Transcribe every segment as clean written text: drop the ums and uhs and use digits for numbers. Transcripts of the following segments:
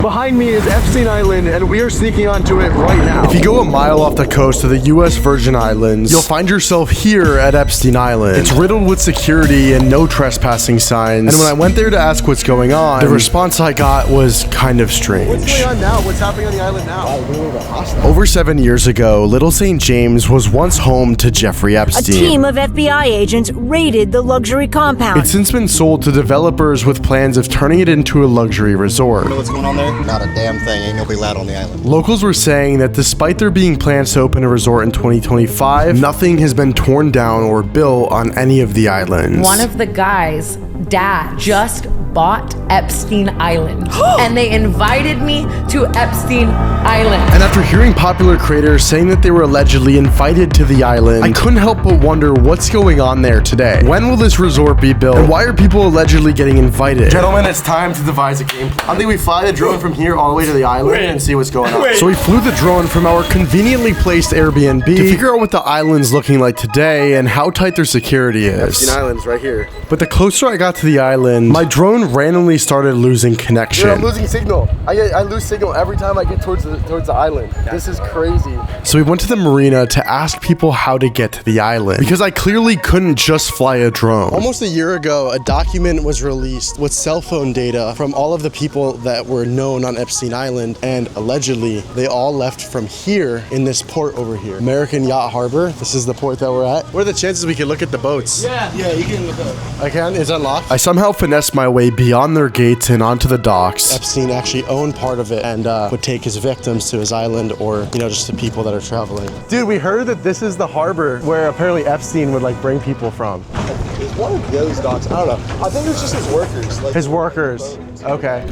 Behind me is Epstein Island, and we are sneaking onto it right now. If you go a mile off the coast of the U.S. Virgin Islands, you'll find yourself here at Epstein Island. It's riddled with security and no trespassing signs. And when I went there to ask what's going on, the response I got was kind of strange. What's going on now? What's happening on the island now? Over 7 years ago, Little St. James was once home to Jeffrey Epstein. A team of FBI agents raided the luxury compound. It's since been sold to developers with plans of turning it into a luxury resort. You know what's going on there? Not a damn thing. Ain't nobody allowed on the island. Locals were saying that despite there being plans to open a resort in 2025, nothing has been torn down or built on any of the islands. One of the guys' dad just bought Epstein Island and they invited me to Epstein Island. And after hearing popular creators saying that they were allegedly invited to the island, I couldn't help but wonder what's going on there today. When will this resort be built? And why are people allegedly getting invited? Gentlemen, it's time to devise a game plan. I think we fly the drone from here all the way to the island and see what's going on. So we flew the drone from our conveniently placed Airbnb to figure out what the island's looking like today and how tight their security is. Epstein Island's right here. But the closer I got to the island, my drone randomly started losing connection. Dude, I'm losing signal. I lose signal every time I get towards the island. This is crazy. So we went to the marina to ask people how to get to the island, because I clearly couldn't just fly a drone. Almost a year ago, a document was released with cell phone data from all of the people that were known on Epstein Island, and allegedly they all left from here in this port over here. American Yacht Harbor. This is the port that we're at. What are the chances we could look at the boats? Yeah, you can look up. I can? It's unlocked? I somehow finessed my way beyond their gates and onto the docks. Epstein actually owned part of it and would take his victims to his island, or, you know, just the people that are traveling. Dude, we heard that this is the harbor where apparently Epstein would like bring people from. It's one of those docks. I don't know. I think it's just his workers. Like, His workers. Okay.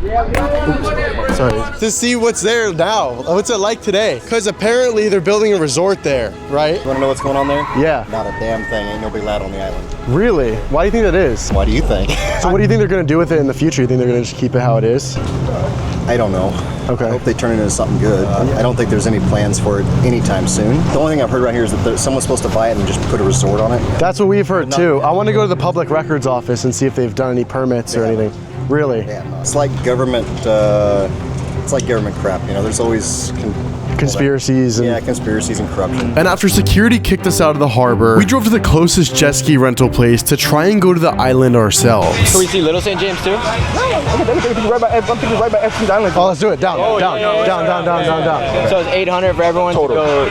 Oops. Sorry. To see what's there now. What's it like today? Because apparently they're building a resort there, right? you want to know what's going on there? Yeah. Not a damn thing. Ain't nobody allowed on the island. Really? Why do you think that is? Why do you think? So what do you think they're going to do with it in the future? You think they're going to just keep it how it is? I don't know. Okay. I hope they turn it into something good. I don't think there's any plans for it anytime soon. The only thing I've heard right here is that someone's supposed to buy it and just put a resort on it. That's what we've heard too. I want to go to the public records office and see if they've done any permits or anything. Really? Yeah, no. It's like government. It's like government crap. You know, there's always Conspiracies. yeah, conspiracies and corruption. And after security kicked us out of the harbor, we drove to the closest jet ski rental place to try and go to the island ourselves. Can we see Little St. James too? I'm thinking right by Epstein Island. Oh, let's do it. Down. So it's 800 for everyone to go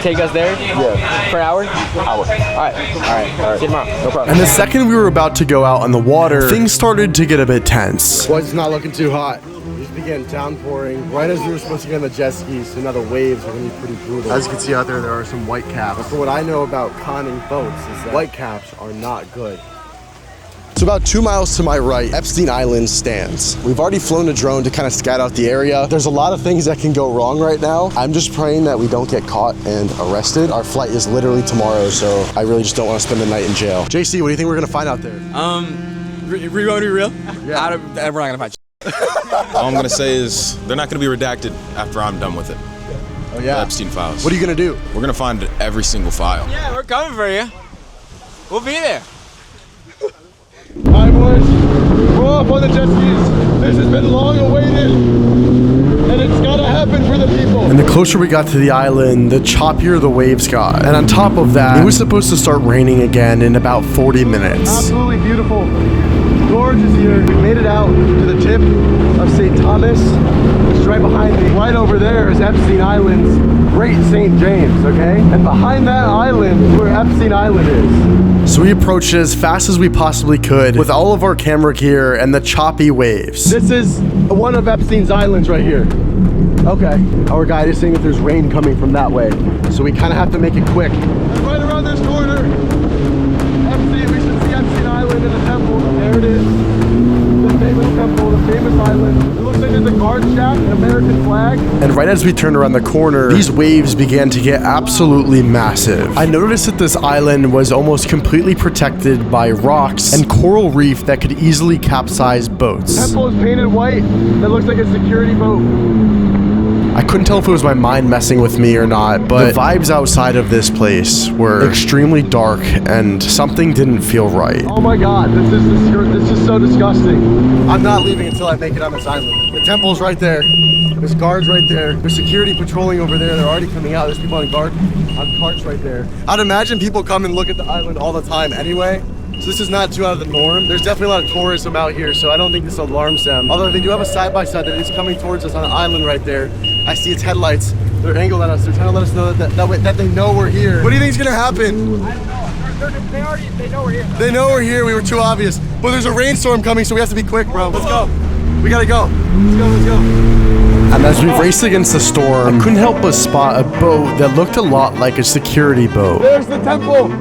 take us there? Yeah. For an hour? All right. See you tomorrow. No problem. And the second we were about to go out on the water, things started to get a bit tense. Well, it's not looking too hot. It just began downpouring right as we were supposed to get on the jet skis, so now the waves are going to be pretty brutal. As you can see out there, there are some white caps. But for what I know about conning boats is that white caps are not good. So about 2 miles to my right, Epstein Island stands. We've already flown a drone to kind of scout out the area. There's a lot of things that can go wrong right now. I'm just praying that we don't get caught and arrested. Our flight is literally tomorrow, so I really just don't want to spend the night in jail. JC, what do you think we're going to find out there? Real? Yeah. We're not gonna find All I'm gonna say is they're not gonna be redacted after I'm done with it. Oh yeah. The Epstein Files. What are you going to do? We're gonna find every single file. Yeah, we're coming for you. We'll be there. Alright boys, we're off on the jet skis. This has been long awaited, and it's gotta happen for the people. And the closer we got to the island, the choppier the waves got. And on top of that, it was supposed to start raining again in about 40 minutes. Absolutely beautiful. Gorgeous here. We made it out to the tip of St. Thomas, which is right behind me. Right over there is Epstein Island's Great St. James, okay? And behind that island is where Epstein Island is. So we approached it as fast as we possibly could with all of our camera gear and the choppy waves. This is one of Epstein's islands right here. Okay. Our guide is saying that there's rain coming from that way, so we kind of have to make it quick. And right around this corner, Epstein, we should see Epstein Island and the temple. There it is. The famous temple, the famous island. It looks like there's a guard shack, an American flag. And right as we turned around the corner, these waves began to get absolutely massive. I noticed that this island was almost completely protected by rocks and coral reef that could easily capsize boats. The temple is painted white. That looks like a security boat. I couldn't tell if it was my mind messing with me or not, but the vibes outside of this place were extremely dark and something didn't feel right. Oh my God, this is so disgusting. I'm not leaving until I make it on this island. The temple's right there. There's guards right there. There's security patrolling over there. They're already coming out. There's people on carts right there. I'd imagine people come and look at the island all the time anyway. So this is not too out of the norm. There's definitely a lot of tourism out here, so I don't think this alarms them. Although they do have a side-by-side that is coming towards us on an island right there. I see its headlights. They're angled at us. They're trying to let us know that they know we're here. What do you think is gonna happen? I don't know. They know we're here. They know we're here. We were too obvious. But there's a rainstorm coming, so we have to be quick, bro. Let's go. We gotta go. Let's go. And as we raced against the storm, I couldn't help but spot a boat that looked a lot like a security boat. There's the temple.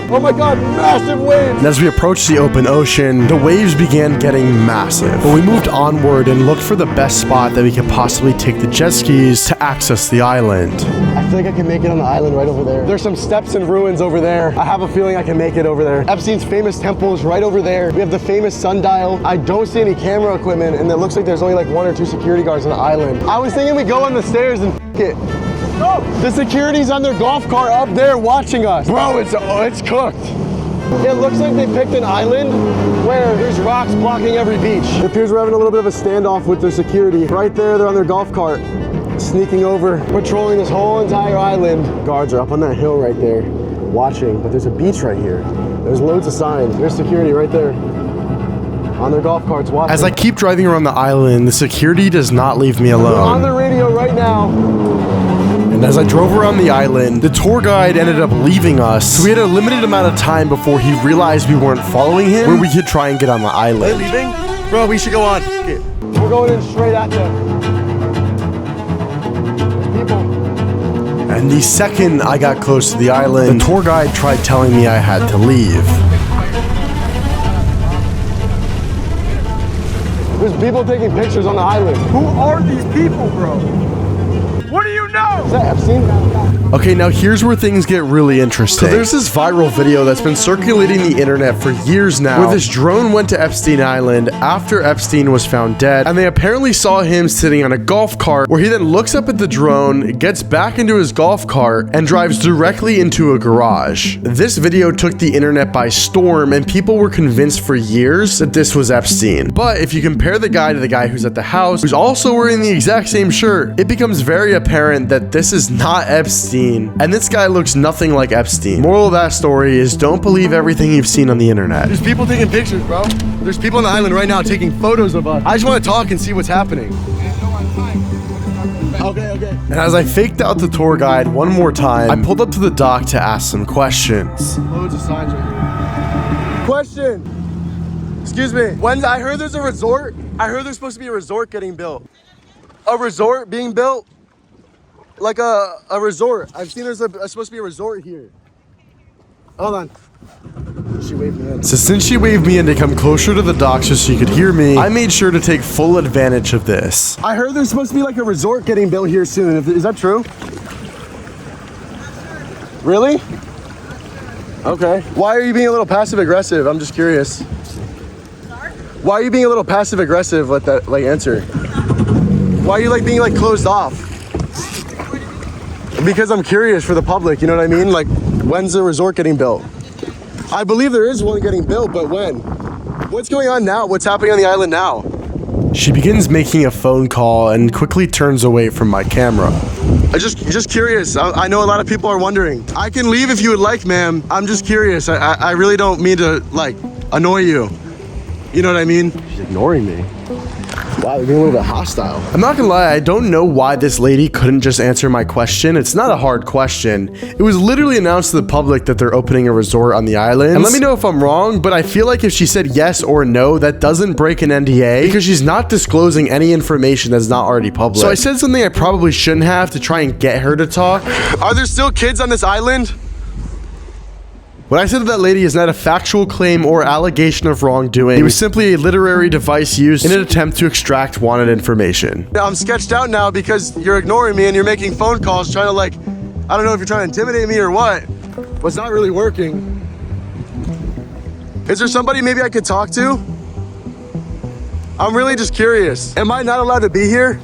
Oh my God, massive waves! And as we approached the open ocean, the waves began getting massive. But we moved onward and looked for the best spot that we could possibly take the jet skis to access the island. I feel like I can make it on the island right over there. There's some steps and ruins over there. I have a feeling I can make it over there. Epstein's famous temple is right over there. We have the famous sundial. I don't see any camera equipment, and it looks like there's only like 1 or 2 security guards on the island. I was thinking we go on the stairs and it. No, the security's on their golf cart up there watching us. Bro, it's cooked. It looks like they picked an island where there's rocks blocking every beach. It appears we're having a little bit of a standoff with their security. Right there, they're on their golf cart, sneaking over, patrolling this whole entire island. Guards are up on that hill right there, watching, but there's a beach right here. There's loads of signs. There's security right there. On their golf carts watching. As I keep driving around the island, the security does not leave me alone. We're on the radio right now. And as I drove around the island, the tour guide ended up leaving us. So we had a limited amount of time before he realized we weren't following him, where we could try and get on the island. Are they leaving? Bro, we should go on. Okay. We're going in straight at them. There's people. And the second I got close to the island, the tour guide tried telling me I had to leave. There's people taking pictures on the island. Who are these people, bro? What do you know? Is that Epstein? Okay, now here's where things get really interesting. So there's this viral video that's been circulating the internet for years now, where this drone went to Epstein Island after Epstein was found dead, and they apparently saw him sitting on a golf cart, where he then looks up at the drone, gets back into his golf cart, and drives directly into a garage. This video took the internet by storm, and people were convinced for years that this was Epstein. But if you compare the guy to the guy who's at the house, who's also wearing the exact same shirt, it becomes very apparent that this is not Epstein, and this guy looks nothing like Epstein. Moral of that story is don't believe everything you've seen on the internet. There's people taking pictures, bro. There's people on the island right now taking photos of us. I just want to talk and see what's happening. Okay. And as I faked out the tour guide one more time, I pulled up to the dock to ask some questions. Loads of signs right here. Question. Excuse me. When I heard there's a resort, I heard there's supposed to be a resort getting built. A resort being built? Like a resort. I've seen there's supposed to be a resort here. Hold on. She waved me in. So since she waved me in to come closer to the dock so she could hear me, I made sure to take full advantage of this. I heard there's supposed to be like a resort getting built here soon. Is that true? Really? Okay. Why are you being a little passive aggressive? I'm just curious. Why are you being a little passive aggressive with that answer? Why are you being closed off? Because I'm curious for the public, you know what I mean? When's the resort getting built? I believe there is one getting built, but when? What's going on now? What's happening on the island now? She begins making a phone call and quickly turns away from my camera. I'm just curious. I know a lot of people are wondering. I can leave if you would like, ma'am. I'm just curious. I really don't mean to, annoy you. You know what I mean? She's ignoring me. Wow, they're being a little bit hostile. I'm not gonna lie, I don't know why this lady couldn't just answer my question. It's not a hard question. It was literally announced to the public that they're opening a resort on the island. And let me know if I'm wrong, but I feel like if she said yes or no, that doesn't break an NDA because she's not disclosing any information that's not already public. So I said something I probably shouldn't have to try and get her to talk. Are there still kids on this island? What I said to that lady is not a factual claim or allegation of wrongdoing. It was simply a literary device used in an attempt to extract wanted information. I'm sketched out now because you're ignoring me and you're making phone calls trying to I don't know if you're trying to intimidate me or what. But it's not really working. Is there somebody maybe I could talk to? I'm really just curious. Am I not allowed to be here?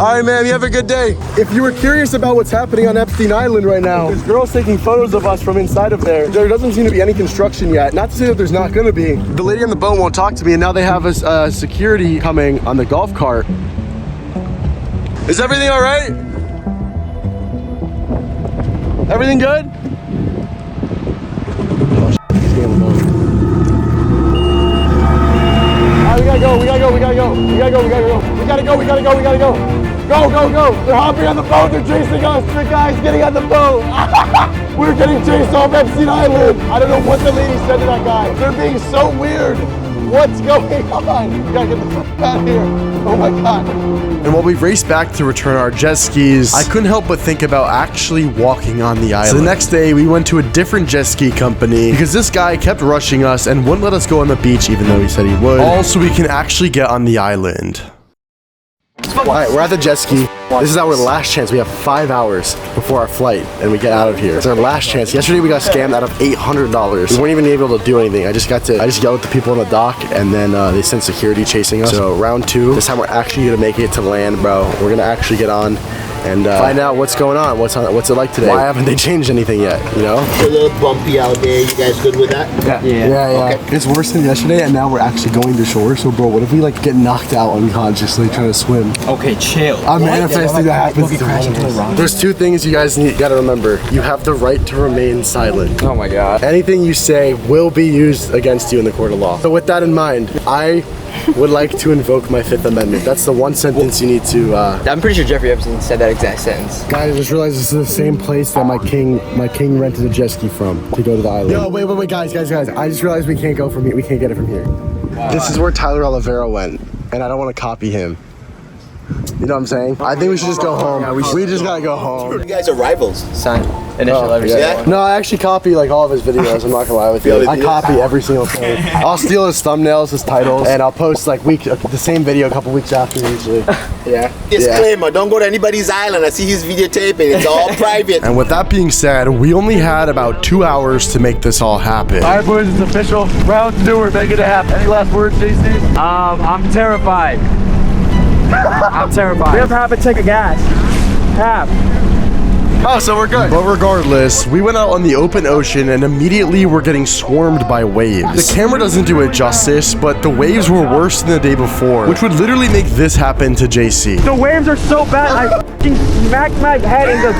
All right, ma'am, you have a good day. If you were curious about what's happening on Epstein Island right now, there's girls taking photos of us from inside of there. There doesn't seem to be any construction yet. Not to say that there's not gonna be. The lady on the boat won't talk to me, and now they have a security coming on the golf cart. Is everything all right? Everything good? We gotta go. Go. They're hopping on the boat. They're chasing us. The guy's getting on the boat. We're getting chased off Epstein Island. I don't know what the lady said to that guy. They're being so weird. What's going on? We gotta get the fuck out of here. Oh my God. And while we raced back to return our jet skis, I couldn't help but think about actually walking on the island. So the next day, we went to a different jet ski company because this guy kept rushing us and wouldn't let us go on the beach even though he said he would. All so we can actually get on the island. All right, we're at the jet ski. This is our last chance. We have 5 hours before our flight and we get out of here. It's our last chance. Yesterday we got scammed out of $800. We weren't even able to do anything. I just yelled at the people on the dock and then they sent security chasing us. So round 2, this time we're actually gonna make it to land, bro. We're gonna actually get on and find out what's going on. What's it like today? Why haven't they changed anything yet, you know? It's a little bumpy out there. You guys good with that? Yeah. Okay. It's worse than yesterday and now we're actually going to shore. So bro, what if we like get knocked out unconsciously trying to swim? Okay, chill. I'm manifesting that happens to one of us. There's 2 things you guys gotta remember. You have the right to remain silent. Oh my God. Anything you say will be used against you in the court of law. So with that in mind, I would like to invoke my 5th Amendment. That's the one sentence you need to I'm pretty sure Jeffrey Epstein said that exact sentence. Guys, I just realized this is the same place that my king rented a jet ski from to go to the island. Yo, wait, guys. I just realized we can't go from here. We can't get it from here. This is where Tyler Oliveira went, and I don't want to copy him. You know what I'm saying? I think we should just go home. Yeah, we just gotta go home. You guys are rivals. Sign. Initial letters. Yeah. No, I actually copy like all of his videos. I'm not gonna lie with you. I copy every single thing. I'll steal his thumbnails, his titles, and I'll post like the same video a couple weeks after usually. Yeah. Disclaimer, don't go to anybody's island. I see his videotaping. It's all private. And with that being said, we only had about 2 hours to make this all happen. All right, boys, it's official. Round 2, we're making it happen. Any last words, JC? I'm terrified. I'm terrified. We have to take a gas. Oh, so we're good. But regardless, we went out on the open ocean and immediately we're getting swarmed by waves. The camera doesn't do it justice, but the waves were worse than the day before, which would literally make this happen to JC. The waves are so bad, I f***ing smacked my head into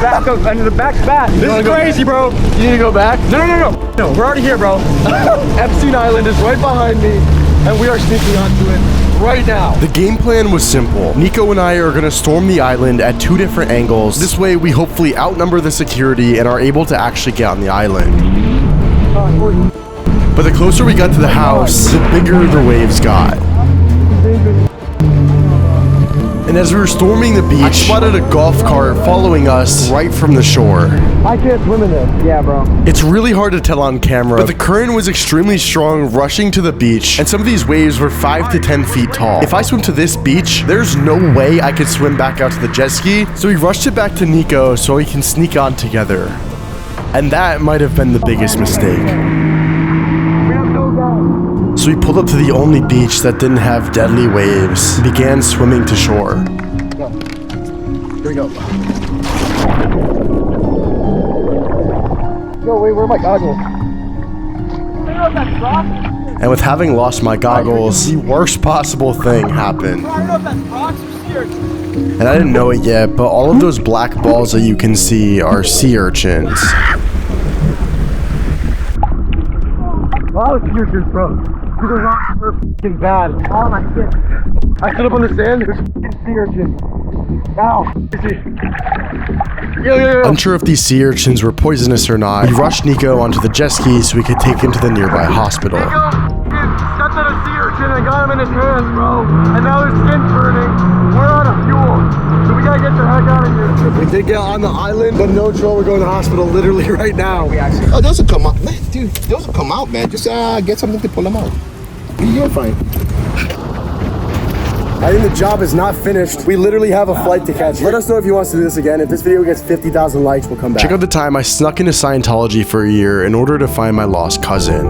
the back bat. This is crazy, bro. You need to go back? No, we're already here, bro. Epstein Island is right behind me, and we are sneaking onto it right now. The game plan was simple. Nico and I are gonna storm the island at 2 different angles. This way we hopefully outnumber the security and are able to actually get on the island. But the closer we got to the house, the bigger the waves got. And as we were storming the beach, I spotted a golf cart following us right from the shore. I can't swim in this. Yeah, bro. It's really hard to tell on camera, but the current was extremely strong rushing to the beach, and some of these waves were 5 to 10 feet tall. If I swim to this beach, there's no way I could swim back out to the jet ski, so we rushed it back to Nico so we can sneak on together. And that might have been the biggest mistake. So we pulled up to the only beach that didn't have deadly waves and began swimming to shore. Here we go. Yo, wait, where are my goggles? And with having lost my goggles, the worst possible thing happened. And I didn't know it yet, but all of those black balls that you can see are sea urchins. All the sea urchins, bro. These rocks are f***ing bad. Oh my shit. I stood up on the sand, there's f***ing sea urchins. Ow. Yo. Unsure if these sea urchins were poisonous or not, we rushed Nico onto the jet ski so we could take him to the nearby hospital. Nico stepped on a sea urchin and got him in his hands, bro. And now his skin's burning. We're out of fuel. So we gotta get the heck out of here. We did get on the island, but no trouble. We're going to the hospital literally right now. Oh, those will come out. Man, dude, those will come out, man. Just get something to pull them out. You're fine. I think the job is not finished. We literally have a flight to catch. Let us know if you want us to do this again. If this video gets 50,000 likes, we'll come back. Check out the time I snuck into Scientology for a year in order to find my lost cousin.